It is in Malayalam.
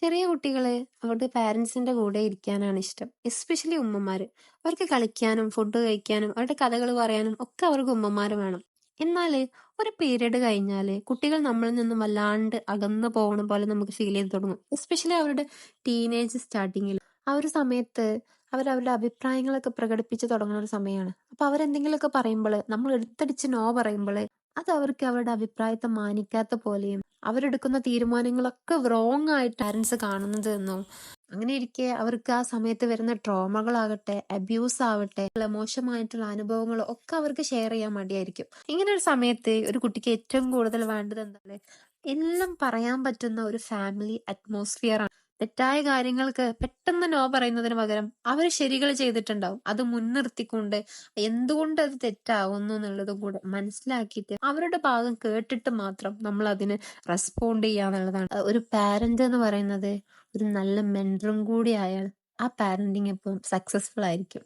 ചെറിയ കുട്ടികള് അവരുടെ പാരന്റ്സിന്റെ കൂടെ ഇരിക്കാനാണ് ഇഷ്ടം. എസ്പെഷ്യലി ഉമ്മമാര്. അവർക്ക് കളിക്കാനും ഫുഡ് കഴിക്കാനും അവരുടെ കഥകൾ പറയാനും ഒക്കെ അവർക്ക് ഉമ്മമാര് വേണം. എന്നാല് ഒരു പീരീഡ് കഴിഞ്ഞാല് കുട്ടികൾ നമ്മളിൽ നിന്നും വല്ലാണ്ട് അകന്നു പോകണ പോലെ നമുക്ക് ഫീൽ ചെയ്ത് തുടങ്ങും. എസ്പെഷ്യലി അവരുടെ ടീനേജ് സ്റ്റാർട്ടിങ്ങിൽ. ആ ഒരു സമയത്ത് അവരവരുടെ അഭിപ്രായങ്ങളൊക്കെ പ്രകടിപ്പിച്ച് തുടങ്ങുന്ന ഒരു സമയമാണ്. അപ്പൊ അവരെന്തെങ്കിലുമൊക്കെ പറയുമ്പോൾ നമ്മൾ എടുത്തടിച്ച് നോ പറയുമ്പോൾ അത് അവർക്ക് അവരുടെ അഭിപ്രായത്തെ മാനിക്കാത്ത പോലെയും അവരെടുക്കുന്ന തീരുമാനങ്ങളൊക്കെ റോങ് ആയിട്ട് പാരന്റ്സ് കാണുന്നത് എന്നോ അങ്ങനെ ഇരിക്കെ അവർക്ക് ആ സമയത്ത് വരുന്ന ട്രോമകളാകട്ടെ അബ്യൂസ് ആവട്ടെ മോശമായിട്ടുള്ള അനുഭവങ്ങളോ ഒക്കെ അവർക്ക് ഷെയർ ചെയ്യാൻ മടിയായിരിക്കും. ഇങ്ങനെ ഒരു സമയത്ത് ഒരു കുട്ടിക്ക് ഏറ്റവും കൂടുതൽ വേണ്ടത് എന്താണ്? എല്ലാം പറയാൻ പറ്റുന്ന ഒരു ഫാമിലി അറ്റ്മോസ്ഫിയർ ആണ്. തെറ്റായ കാര്യങ്ങൾക്ക് പെട്ടെന്ന് നോ പറയുന്നതിന് പകരം അവർ ശരികൾ ചെയ്തിട്ടുണ്ടാവും അത് മുൻനിർത്തിക്കൊണ്ട് എന്തുകൊണ്ട് അത് തെറ്റാവുന്നു എന്നുള്ളതും കൂടെ മനസ്സിലാക്കിയിട്ട് അവരുടെ ഭാഗം കേട്ടിട്ട് മാത്രം നമ്മൾ അതിന് റെസ്പോണ്ട് ചെയ്യുക എന്നുള്ളതാണ്. ഒരു പാരന്റ് എന്ന് പറയുന്നത് ഒരു നല്ല മെന്ററും കൂടി ആയാൽ ആ പാരന്റിങ് എപ്പോഴും സക്സസ്ഫുൾ ആയിരിക്കും.